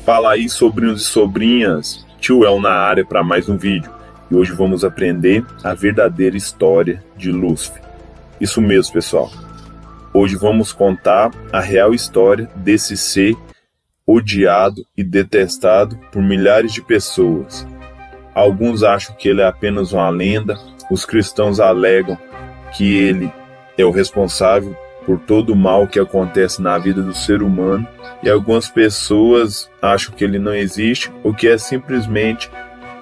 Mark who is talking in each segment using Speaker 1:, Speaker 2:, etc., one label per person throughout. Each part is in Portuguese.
Speaker 1: Fala aí, sobrinhos e sobrinhas, Tio El na área para mais um vídeo. E hoje vamos aprender a verdadeira história de Lúcifer. Isso mesmo, pessoal. Hoje vamos contar a real história desse ser odiado e detestado por milhares de pessoas. Alguns acham que ele é apenas uma lenda, os cristãos alegam que ele é o responsável por todo o mal que acontece na vida do ser humano, e algumas pessoas acham que ele não existe ou que é simplesmente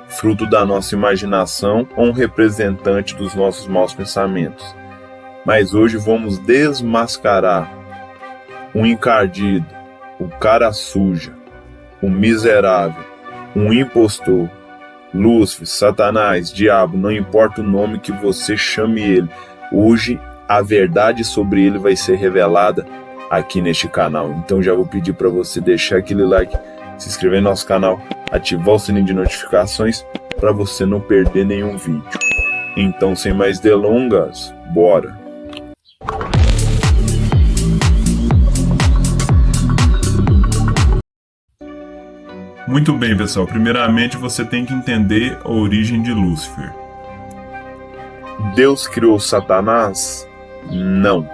Speaker 1: fruto da nossa imaginação ou um representante dos nossos maus pensamentos. Mas hoje vamos desmascarar o encardido, o cara suja, o miserável, um impostor, Lúcifer, Satanás, diabo, não importa o nome que você chame ele. Hoje a verdade sobre ele vai ser revelada aqui neste canal. Então já vou pedir para você deixar aquele like, se inscrever no nosso canal, ativar o sininho de notificações para você não perder nenhum vídeo. Então, sem mais delongas, bora! Muito bem, pessoal. Primeiramente, você tem que entender a origem de Lúcifer. Deus criou Satanás? Não.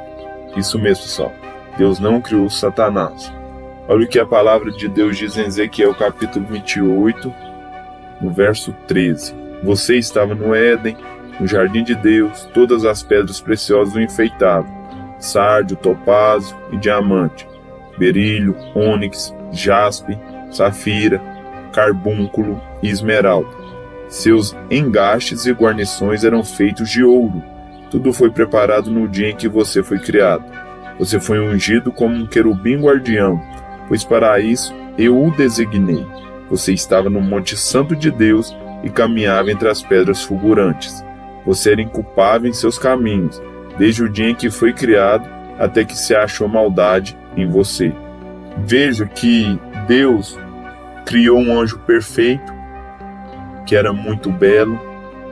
Speaker 1: Isso mesmo, pessoal. Deus não criou Satanás. Olha o que a palavra de Deus diz em Ezequiel capítulo 28, no verso 13. Você estava no Éden, no jardim de Deus, todas as pedras preciosas o enfeitavam: sárdio, topázio e diamante, berílio, ônix, jaspe, safira, carbúnculo e esmeralda. Seus engastes e guarnições eram feitos de ouro. Tudo foi preparado no dia em que você foi criado. Você foi ungido como um querubim guardião, pois para isso eu o designei. Você estava no Monte Santo de Deus e caminhava entre as pedras fulgurantes. Você era inculpável em seus caminhos, desde o dia em que foi criado até que se achou maldade em você. Veja que Deus criou um anjo perfeito, que era muito belo,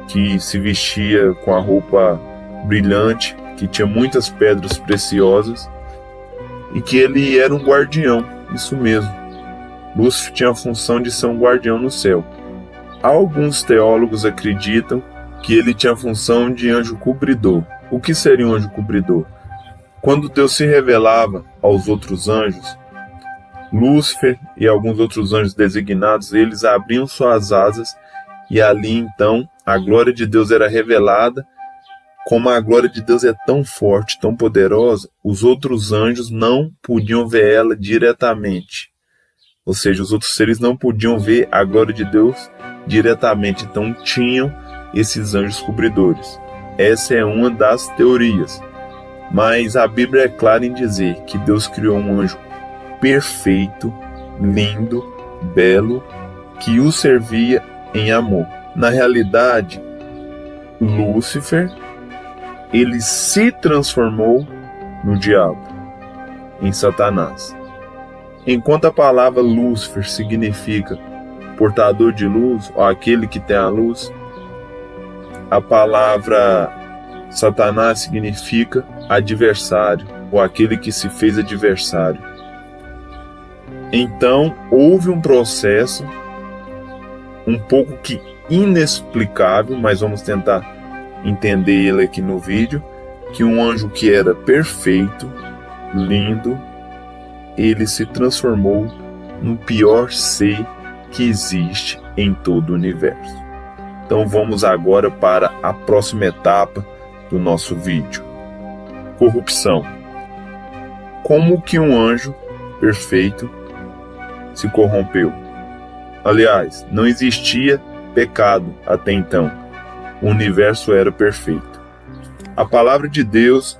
Speaker 1: que se vestia com a roupa brilhante, que tinha muitas pedras preciosas e que ele era um guardião, isso mesmo. Lúcifer tinha a função de ser um guardião no céu. Alguns teólogos acreditam que ele tinha a função de anjo cobridor. O que seria um anjo cobridor? Quando Deus se revelava aos outros anjos, Lúcifer e alguns outros anjos designados, eles abriam suas asas e ali então a glória de Deus era revelada. Como a glória de Deus é tão forte, tão poderosa, os outros anjos não podiam ver ela diretamente. Ou seja, os outros seres não podiam ver a glória de Deus diretamente. Então tinham esses anjos cobridores. Essa é uma das teorias. Mas a Bíblia é clara em dizer que Deus criou um anjo perfeito, lindo, belo, que o servia em amor. Na realidade, Lúcifer, ele se transformou no diabo, em Satanás. Enquanto a palavra Lúcifer significa portador de luz, ou aquele que tem a luz, a palavra Satanás significa adversário, ou aquele que se fez adversário. Então, houve um processo um pouco que inexplicável, mas vamos tentar entender ele aqui no vídeo, que um anjo que era perfeito, lindo, ele se transformou no pior ser que existe em todo o universo. Então vamos agora para a próxima etapa do nosso vídeo. Corrupção. Como que um anjo perfeito se corrompeu? Aliás, não existia pecado até então. O universo era perfeito. A palavra de Deus,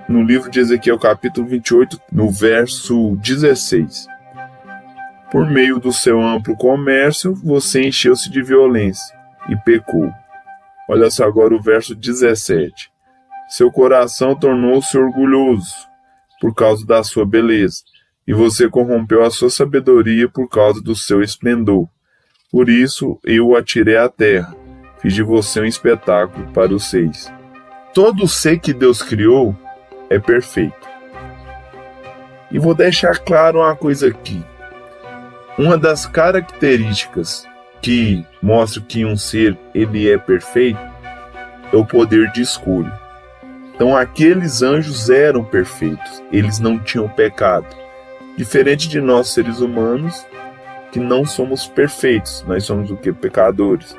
Speaker 1: no livro de Ezequiel capítulo 28, no verso 16. Por meio do seu amplo comércio, você encheu-se de violência e pecou. Olha só agora o verso 17. Seu coração tornou-se orgulhoso por causa da sua beleza, e você corrompeu a sua sabedoria por causa do seu esplendor. Por isso eu o atirei à terra. Fiz de você um espetáculo para os seis. Todo ser que Deus criou é perfeito. E vou deixar claro uma coisa aqui. Uma das características que mostra que um ser ele é perfeito é o poder de escolha. Então aqueles anjos eram perfeitos, eles não tinham pecado. Diferente de nós seres humanos, que não somos perfeitos, nós somos o que? Pecadores.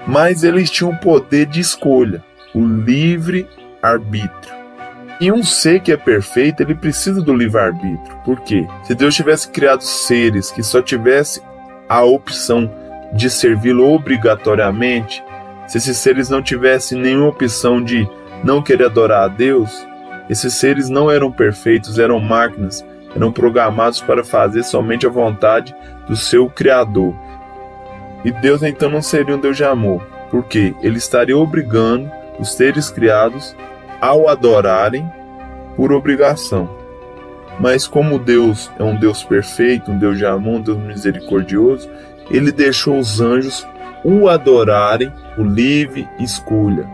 Speaker 1: Mas eles tinham o poder de escolha, o livre arbítrio. E um ser que é perfeito, ele precisa do livre-arbítrio. Por quê? Se Deus tivesse criado seres que só tivesse a opção de servi-lo obrigatoriamente, se esses seres não tivessem nenhuma opção de não querer adorar a Deus, esses seres não eram perfeitos, eram máquinas, eram programados para fazer somente a vontade do seu Criador. E Deus então não seria um Deus de amor, porque Ele estaria obrigando os seres criados ao adorarem por obrigação. Mas como Deus é um Deus perfeito, um Deus de amor, um Deus misericordioso, Ele deixou os anjos o adorarem por livre escolha.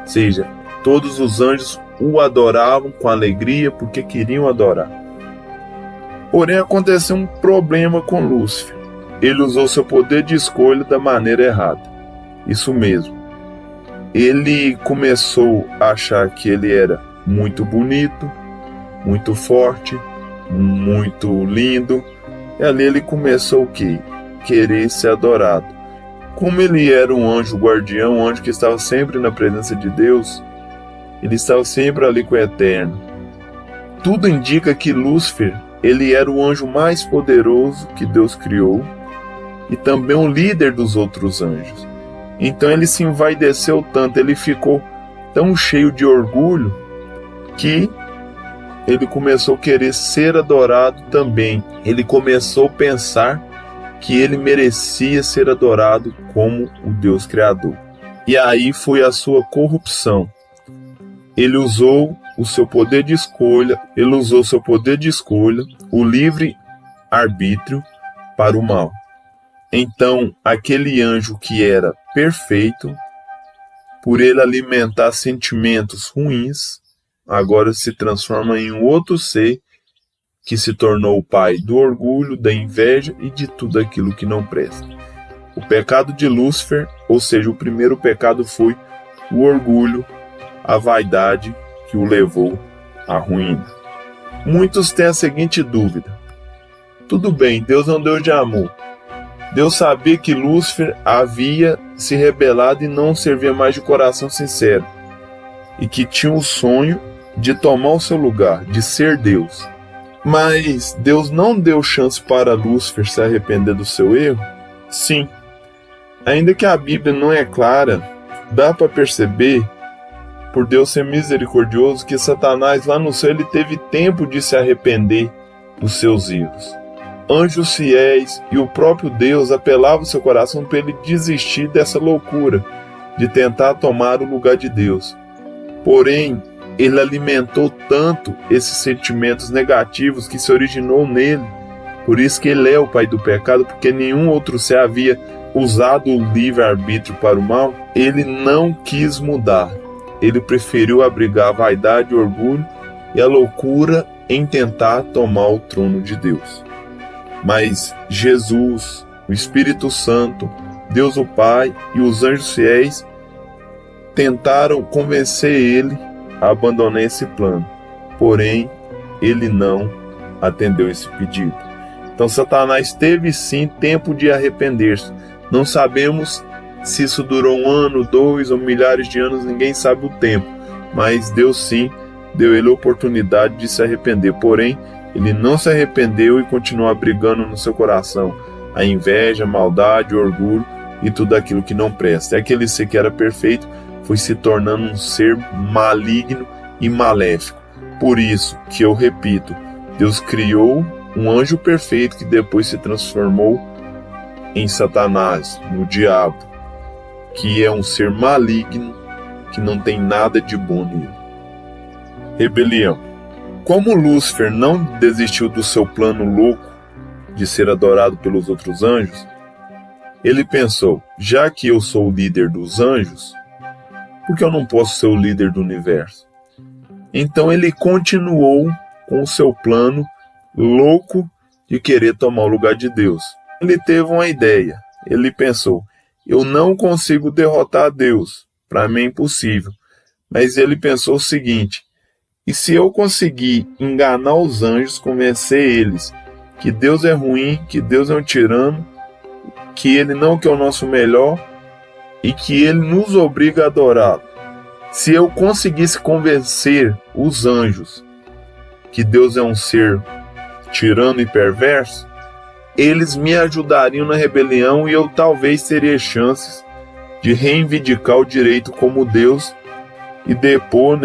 Speaker 1: Ou seja, todos os anjos o adoravam com alegria porque queriam adorar. Porém, aconteceu um problema com Lúcifer. Ele usou seu poder de escolha da maneira errada. Isso mesmo. Ele começou a achar que ele era muito bonito, muito forte, muito lindo. E ali ele começou o quê? Querer ser adorado. Como ele era um anjo guardião, um anjo que estava sempre na presença de Deus, ele estava sempre ali com o Eterno. Tudo indica que Lúcifer, ele era o anjo mais poderoso que Deus criou e também o líder dos outros anjos. Então ele se envaideceu tanto, ele ficou tão cheio de orgulho que ele começou a querer ser adorado também. Ele começou a pensar que ele merecia ser adorado como o Deus Criador. E aí foi a sua corrupção. Ele usou o seu poder de escolha, o livre arbítrio para o mal. Então, aquele anjo que era perfeito, por ele alimentar sentimentos ruins, agora se transforma em um outro ser que se tornou o pai do orgulho, da inveja e de tudo aquilo que não presta. O pecado de Lúcifer, ou seja, o primeiro pecado foi o orgulho, a vaidade que o levou à ruína. Muitos têm a seguinte dúvida: tudo bem, Deus é um Deus de amor. Deus sabia que Lúcifer havia se rebelado e não servia mais de coração sincero, e que tinha o sonho de tomar o seu lugar, de ser Deus. Mas Deus não deu chance para Lúcifer se arrepender do seu erro? Sim. Ainda que a Bíblia não é clara, dá para perceber, por Deus ser misericordioso, que Satanás lá no céu ele teve tempo de se arrepender dos seus erros. Anjos fiéis e o próprio Deus apelavam seu coração para ele desistir dessa loucura de tentar tomar o lugar de Deus. Porém, ele alimentou tanto esses sentimentos negativos que se originou nele. Por isso que ele é o pai do pecado, porque nenhum outro ser havia usado o livre-arbítrio para o mal. Ele não quis mudar. Ele preferiu abrigar a vaidade, o orgulho e a loucura em tentar tomar o trono de Deus. Mas Jesus, o Espírito Santo, Deus o Pai e os anjos fiéis tentaram convencer ele a abandonar esse plano. Porém, ele não atendeu esse pedido. Então Satanás teve sim tempo de arrepender-se. Não sabemos se isso durou 1 ano, 2 ou milhares de anos, ninguém sabe o tempo. Mas Deus sim deu ele a oportunidade de se arrepender. Porém, ele não se arrependeu e continuou abrigando no seu coração a inveja, a maldade, o orgulho e tudo aquilo que não presta. E aquele ser que era perfeito foi se tornando um ser maligno e maléfico. Por isso que eu repito, Deus criou um anjo perfeito que depois se transformou em Satanás, no diabo, que é um ser maligno que não tem nada de bom nele. Rebelião. Como Lúcifer não desistiu do seu plano louco de ser adorado pelos outros anjos, ele pensou: já que eu sou o líder dos anjos, por que eu não posso ser o líder do universo? Então ele continuou com o seu plano louco de querer tomar o lugar de Deus. Ele teve uma ideia. Ele pensou: eu não consigo derrotar Deus. Para mim é impossível. Mas ele pensou o seguinte: e se eu conseguir enganar os anjos, convencer eles que Deus é ruim, que Deus é um tirano, que Ele não quer o nosso melhor e que Ele nos obriga a adorá-lo. Se eu conseguisse convencer os anjos que Deus é um ser tirano e perverso, eles me ajudariam na rebelião e eu talvez teria chances de reivindicar o direito como Deus e depor,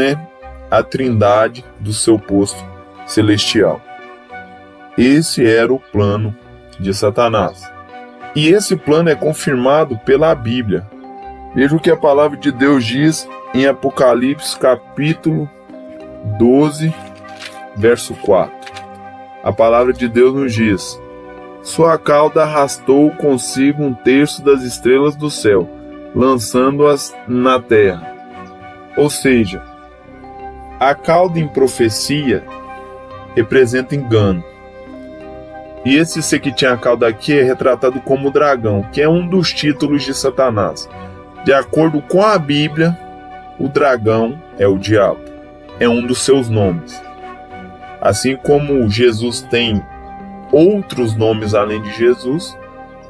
Speaker 1: a trindade do seu posto celestial. Esse era o plano de Satanás. E esse plano é confirmado pela Bíblia. Veja o que a palavra de Deus diz em Apocalipse capítulo 12, verso 4. A palavra de Deus nos diz: sua cauda arrastou consigo 1/3 das estrelas do céu, lançando-as na terra. Ou seja, a cauda em profecia representa engano. E esse ser que tinha a cauda aqui é retratado como dragão, que é um dos títulos de Satanás. De acordo com a Bíblia, o dragão é o diabo. É um dos seus nomes. Assim como Jesus tem outros nomes além de Jesus,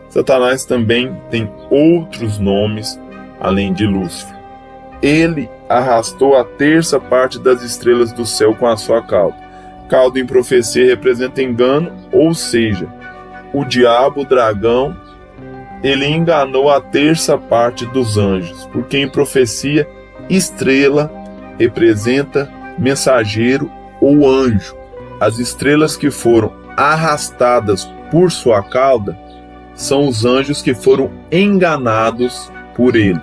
Speaker 1: Satanás também tem outros nomes além de Lúcifer. Ele arrastou a 1/3 das estrelas do céu com a sua cauda. Cauda em profecia representa engano, ou seja, o diabo, o dragão, ele enganou a 1/3 dos anjos, porque em profecia, estrela representa mensageiro ou anjo. As estrelas que foram arrastadas por sua cauda são os anjos que foram enganados por ele.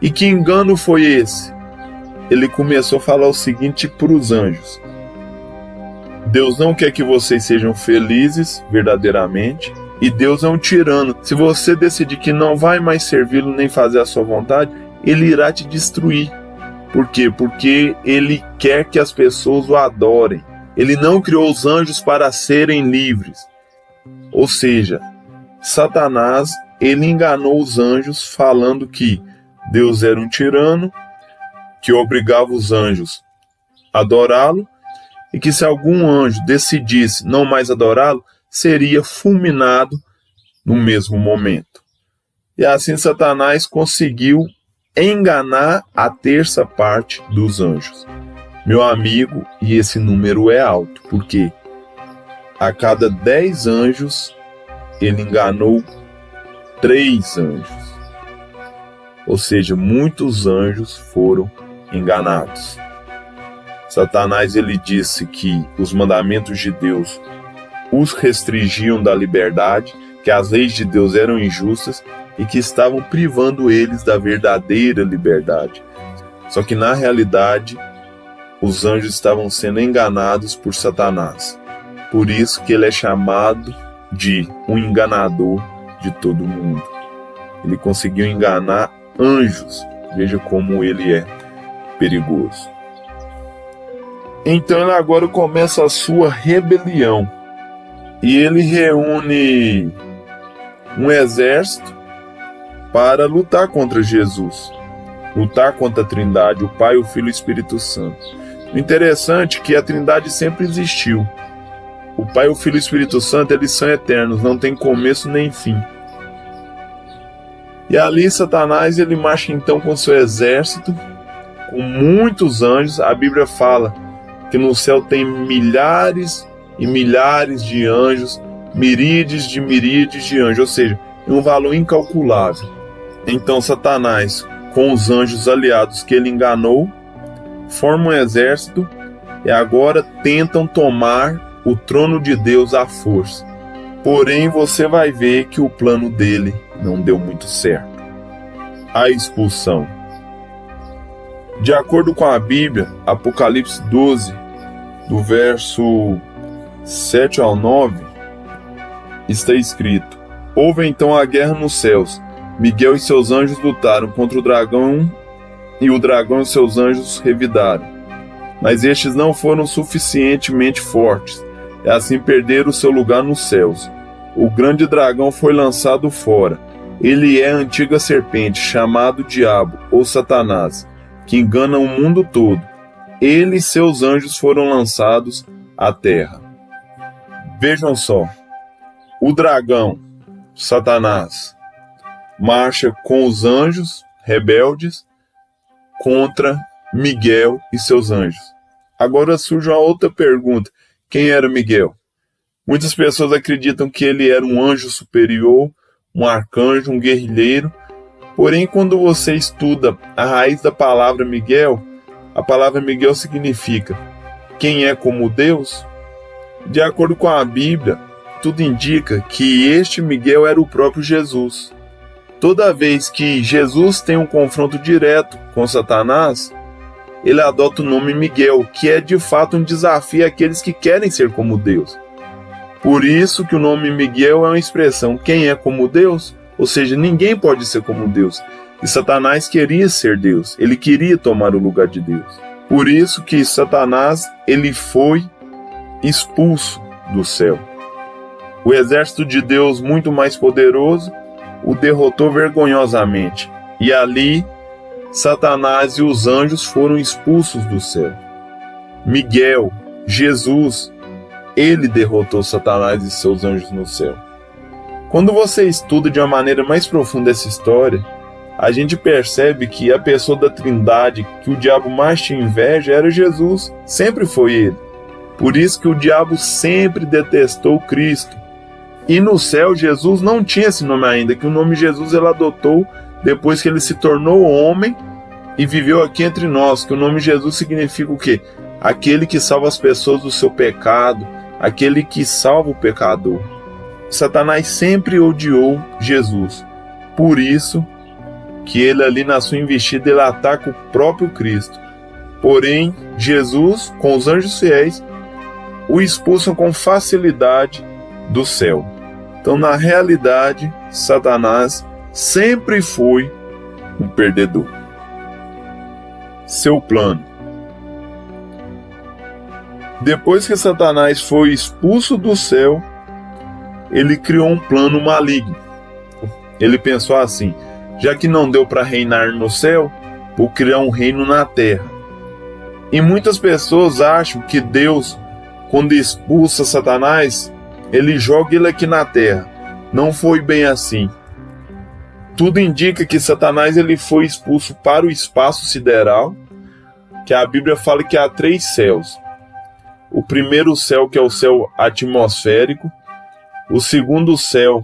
Speaker 1: E que engano foi esse? Ele começou a falar o seguinte para os anjos: Deus não quer que vocês sejam felizes verdadeiramente, e Deus é um tirano. Se você decidir que não vai mais servi-lo nem fazer a sua vontade, ele irá te destruir. Por quê? Porque ele quer que as pessoas o adorem. Ele não criou os anjos para serem livres. Ou seja, Satanás, ele enganou os anjos falando que Deus era um tirano, que obrigava os anjos a adorá-lo, e que se algum anjo decidisse não mais adorá-lo, seria fulminado no mesmo momento. E assim Satanás conseguiu enganar a 1/3 dos anjos. Meu amigo, e esse número é alto, porque a cada 10 anjos, ele enganou 3 anjos. Ou seja, muitos anjos foram enganados. Satanás, ele disse que os mandamentos de Deus os restringiam da liberdade, que as leis de Deus eram injustas e que estavam privando eles da verdadeira liberdade. Só que na realidade, os anjos estavam sendo enganados por Satanás. Por isso que ele é chamado de um enganador de todo mundo. Ele conseguiu enganar anjos. Veja como ele é perigoso. Então ele agora começa a sua rebelião. E ele reúne um exército para lutar contra Jesus. Lutar contra a Trindade, o Pai, o Filho e o Espírito Santo. O interessante é que a Trindade sempre existiu. O Pai, o Filho e o Espírito Santo, eles são eternos, não tem começo nem fim. E ali Satanás, ele marcha então com seu exército, com muitos anjos. A Bíblia fala que no céu tem milhares e milhares de anjos, miríades de anjos, ou seja, um valor incalculável. Então Satanás, com os anjos aliados que ele enganou, formam um exército e agora tentam tomar o trono de Deus à força. Porém, você vai ver que o plano dele não deu muito certo. A expulsão. De acordo com a Bíblia, Apocalipse 12, do verso 7 ao 9, está escrito: houve então a guerra nos céus. Miguel e seus anjos lutaram contra o dragão, e o dragão e seus anjos revidaram. Mas estes não foram suficientemente fortes. e assim perderam o seu lugar nos céus. O grande dragão foi lançado fora. Ele é a antiga serpente, chamado Diabo ou Satanás, que engana o mundo todo. Ele e seus anjos foram lançados à terra. Vejam só, o dragão, Satanás, marcha com os anjos rebeldes contra Miguel e seus anjos. Agora surge uma outra pergunta: quem era Miguel? Muitas pessoas acreditam que ele era um anjo superior, um arcanjo, um guerrilheiro. Porém, quando você estuda a raiz da palavra Miguel, a palavra Miguel significa quem é como Deus. De acordo com a Bíblia, tudo indica que este Miguel era o próprio Jesus. Toda vez que Jesus tem um confronto direto com Satanás, ele adota o nome Miguel, que é de fato um desafio àqueles que querem ser como Deus. Por isso que o nome Miguel é uma expressão, quem é como Deus, ou seja, ninguém pode ser como Deus. E Satanás queria ser Deus, ele queria tomar o lugar de Deus. Por isso que Satanás, ele foi expulso do céu. O exército de Deus, muito mais poderoso, o derrotou vergonhosamente. E ali, Satanás e os anjos foram expulsos do céu. Miguel, Jesus, ele derrotou Satanás e seus anjos no céu. Quando você estuda de uma maneira mais profunda essa história, a gente percebe que a pessoa da Trindade que o diabo mais tinha inveja era Jesus, sempre foi ele. Por isso que o diabo sempre detestou Cristo. E no céu, Jesus não tinha esse nome ainda, que o nome Jesus ele adotou depois que ele se tornou homem e viveu aqui entre nós, que o nome Jesus significa o quê? Aquele que salva as pessoas do seu pecado, aquele que salva o pecador. Satanás sempre odiou Jesus. Por isso que ele ali na sua investida ele ataca o próprio Cristo. Porém, Jesus, com os anjos fiéis, o expulsam com facilidade do céu. Então, na realidade, Satanás sempre foi um perdedor. Seu plano. Depois que Satanás foi expulso do céu, ele criou um plano maligno. Ele pensou assim: já que não deu para reinar no céu, vou criar um reino na terra. E muitas pessoas acham que Deus, quando expulsa Satanás, ele joga ele aqui na terra. Não foi bem assim. Tudo indica que Satanás ele foi expulso para o espaço sideral, que a Bíblia fala que há 3 céus. O primeiro céu, que é o céu atmosférico, o segundo céu,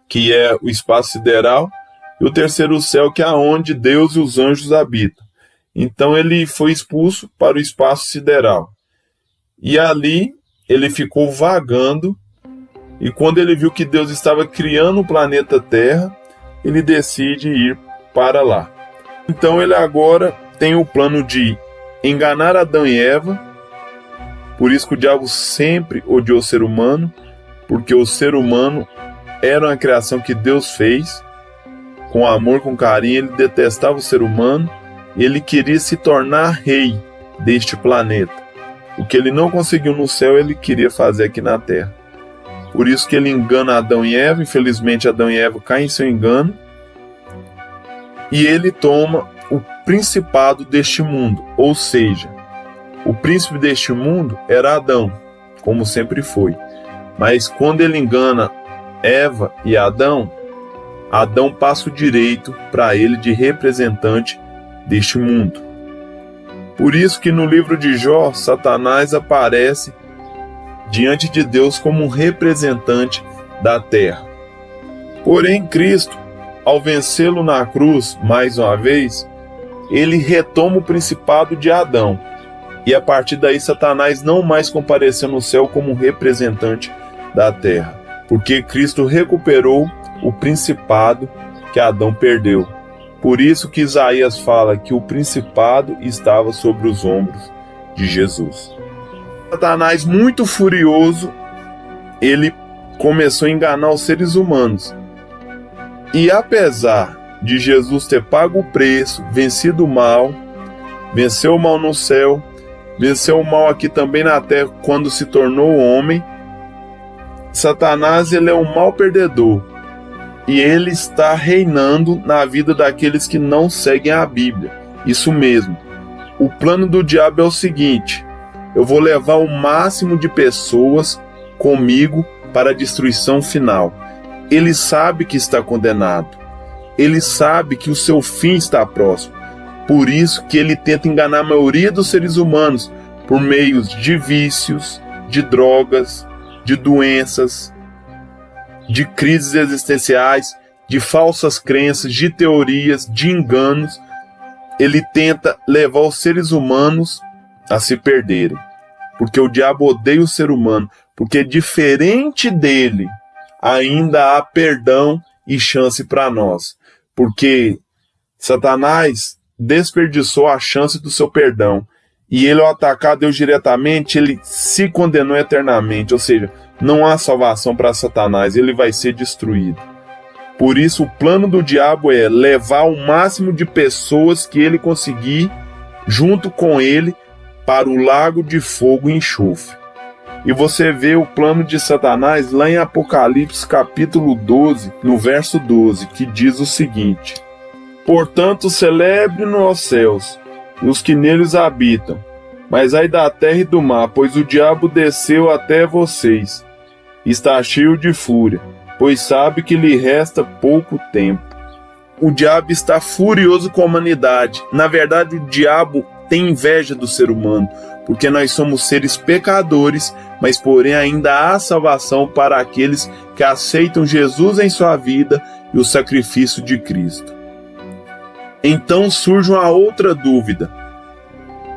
Speaker 1: que é o espaço sideral, e o terceiro céu, que é onde Deus e os anjos habitam. Então ele foi expulso para o espaço sideral. E ali ele ficou vagando, e quando ele viu que Deus estava criando o planeta Terra, ele decide ir para lá. Então ele agora tem o plano de enganar Adão e Eva. Por isso que o diabo sempre odiou o ser humano, porque o ser humano era uma criação que Deus fez, com amor, com carinho. Ele detestava o ser humano, e ele queria se tornar rei deste planeta. O que ele não conseguiu no céu, ele queria fazer aqui na terra. Por isso que ele engana Adão e Eva. Infelizmente, Adão e Eva caem em seu engano, e ele toma o principado deste mundo, ou seja, o príncipe deste mundo era Adão, como sempre foi. Mas quando ele engana Eva e Adão, Adão passa o direito para ele de representante deste mundo. Por isso que no livro de Jó, Satanás aparece diante de Deus como um representante da terra. Porém, Cristo, ao vencê-lo na cruz, mais uma vez, ele retoma o principado de Adão. E a partir daí, Satanás não mais compareceu no céu como representante da terra, porque Cristo recuperou o principado que Adão perdeu. Por isso que Isaías fala que o principado estava sobre os ombros de Jesus. Satanás, muito furioso, ele começou a enganar os seres humanos. E apesar de Jesus ter pago o preço, vencido o mal, venceu o mal no céu, venceu o mal aqui também na terra quando se tornou homem. Satanás, ele é um mau perdedor e ele está reinando na vida daqueles que não seguem a Bíblia. Isso mesmo. O plano do diabo é o seguinte: eu vou levar o máximo de pessoas comigo para a destruição final. Ele sabe que está condenado. Ele sabe que o seu fim está próximo. Por isso que ele tenta enganar a maioria dos seres humanos por meios de vícios, de drogas, de doenças, de crises existenciais, de falsas crenças, de teorias, de enganos. Ele tenta levar os seres humanos a se perderem. Porque o diabo odeia o ser humano. Porque diferente dele, ainda há perdão e chance para nós. Porque Satanás desperdiçou a chance do seu perdão. E ele, ao atacar Deus diretamente, ele se condenou eternamente. Ou seja, não há salvação para Satanás, ele vai ser destruído. Por isso, o plano do diabo é levar o máximo de pessoas que ele conseguir, junto com ele, para o lago de fogo e enxofre. E você vê o plano de Satanás lá em Apocalipse capítulo 12, no verso 12, que diz o seguinte: portanto, celebre nos céus e os que neles habitam, mas ai da terra e do mar, pois o diabo desceu até vocês, está cheio de fúria, pois sabe que lhe resta pouco tempo. O diabo está furioso com a humanidade. Na verdade, o diabo tem inveja do ser humano, porque nós somos seres pecadores, mas porém ainda há salvação para aqueles que aceitam Jesus em sua vida e o sacrifício de Cristo. Então surge uma outra dúvida: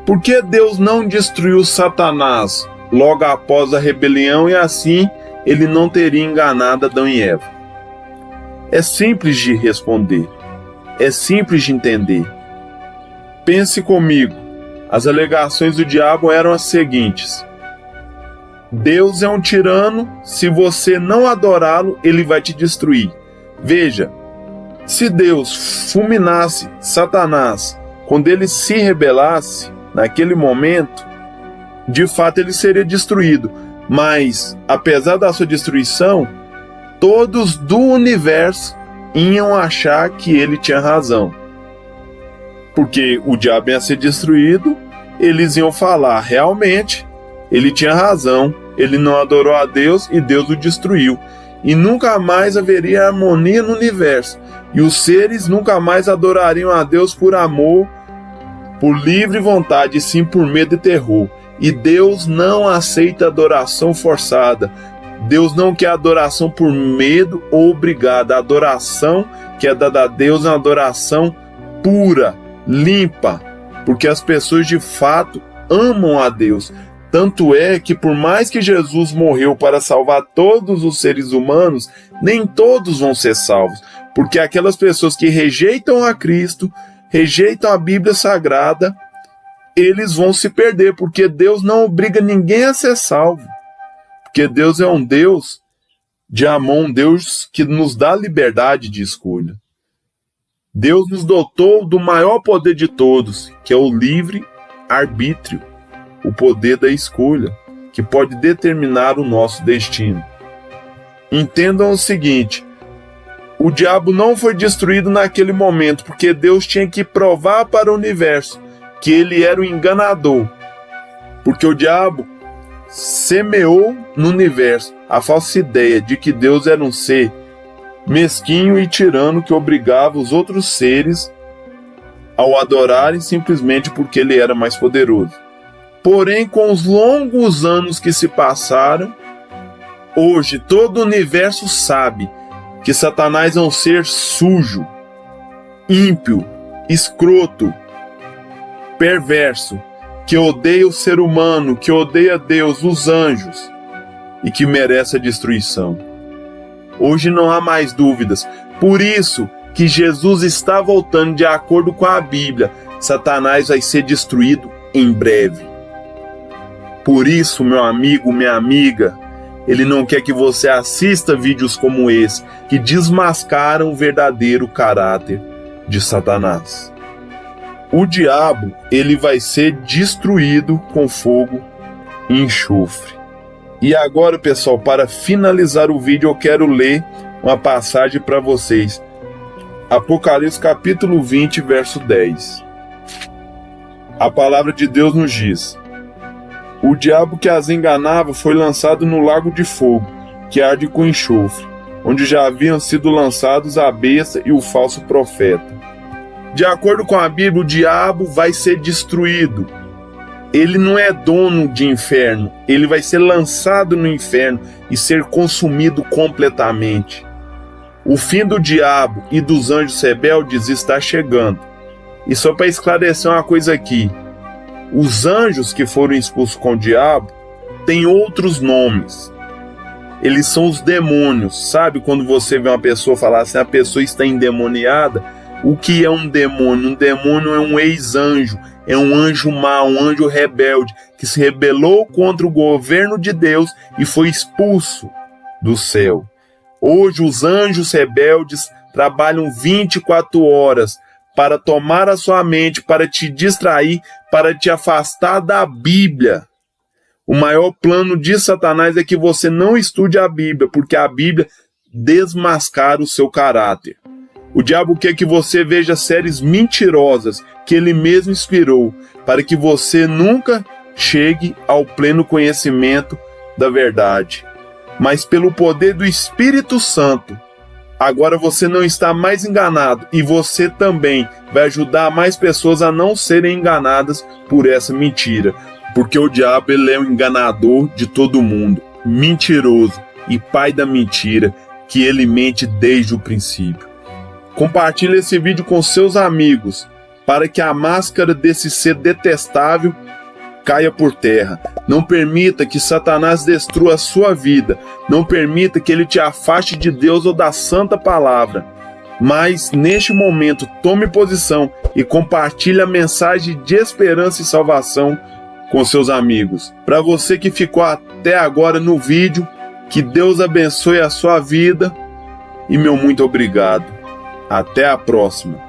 Speaker 1: por que Deus não destruiu Satanás logo após a rebelião e assim ele não teria enganado Adão e Eva? É simples de responder, é simples de entender. Pense comigo, as alegações do diabo eram as seguintes: Deus é um tirano, se você não adorá-lo, ele vai te destruir. Veja, se Deus fulminasse Satanás quando ele se rebelasse, naquele momento, de fato ele seria destruído. Mas, apesar da sua destruição, todos do universo iam achar que ele tinha razão. Porque o diabo ia ser destruído, eles iam falar, realmente, ele tinha razão, ele não adorou a Deus e Deus o destruiu. E nunca mais haveria harmonia no universo. E os seres nunca mais adorariam a Deus por amor, por livre vontade, e sim por medo e terror. E Deus não aceita adoração forçada. Deus não quer adoração por medo ou obrigada. A adoração que é dada a Deus é uma adoração pura, limpa, porque as pessoas de fato amam a Deus. Tanto é que por mais que Jesus morreu para salvar todos os seres humanos, nem todos vão ser salvos, porque aquelas pessoas que rejeitam a Cristo, rejeitam a Bíblia Sagrada, eles vão se perder, porque Deus não obriga ninguém a ser salvo, porque Deus é um Deus de amor, um Deus que nos dá liberdade de escolha. Deus nos dotou do maior poder de todos, que é o livre arbítrio, o poder da escolha, que pode determinar o nosso destino. Entendam o seguinte: o diabo não foi destruído naquele momento, porque Deus tinha que provar para o universo que ele era o enganador. Porque o diabo semeou no universo a falsa ideia de que Deus era um ser mesquinho e tirano que obrigava os outros seres ao adorarem simplesmente porque ele era mais poderoso. Porém, com os longos anos que se passaram, hoje todo o universo sabe que Satanás é um ser sujo, ímpio, escroto, perverso, que odeia o ser humano, que odeia Deus, os anjos, e que merece a destruição. Hoje não há mais dúvidas. Por isso que Jesus está voltando de acordo com a Bíblia. Satanás vai ser destruído em breve. Por isso, meu amigo, minha amiga, ele não quer que você assista vídeos como esse, que desmascaram o verdadeiro caráter de Satanás. o diabo ele vai ser destruído com fogo e enxofre. E agora, pessoal, para finalizar o vídeo, eu quero ler uma passagem para vocês. Apocalipse capítulo 20, verso 10. A palavra de Deus nos diz: o diabo que as enganava foi lançado no lago de fogo, que arde com enxofre, onde já haviam sido lançados a besta e o falso profeta. De acordo com a Bíblia, o diabo vai ser destruído. Ele não é dono de inferno, ele vai ser lançado no inferno e ser consumido completamente. O fim do diabo e dos anjos rebeldes está chegando. E só para esclarecer uma coisa aqui, os anjos que foram expulsos com o diabo têm outros nomes. Eles são os demônios. Sabe quando você vê uma pessoa falar assim, a pessoa está endemoniada? O que é um demônio? Um demônio é um ex-anjo, é um anjo mau, um anjo rebelde, que se rebelou contra o governo de Deus e foi expulso do céu. Hoje os anjos rebeldes trabalham 24 horas para tomar a sua mente, para te distrair, para te afastar da Bíblia. O maior plano de Satanás é que você não estude a Bíblia, porque a Bíblia desmascara o seu caráter. O diabo quer que você veja séries mentirosas que ele mesmo inspirou, para que você nunca chegue ao pleno conhecimento da verdade. Mas pelo poder do Espírito Santo, agora você não está mais enganado e você também vai ajudar mais pessoas a não serem enganadas por essa mentira. Porque o diabo ele é o enganador de todo mundo, mentiroso e pai da mentira, que ele mente desde o princípio. Compartilhe esse vídeo com seus amigos, para que a máscara desse ser detestável caia por terra. Não permita que Satanás destrua a sua vida. Não permita que ele te afaste de Deus ou da santa palavra. Mas, neste momento, tome posição e compartilhe a mensagem de esperança e salvação com seus amigos. Para você que ficou até agora no vídeo, que Deus abençoe a sua vida e meu muito obrigado. Até a próxima.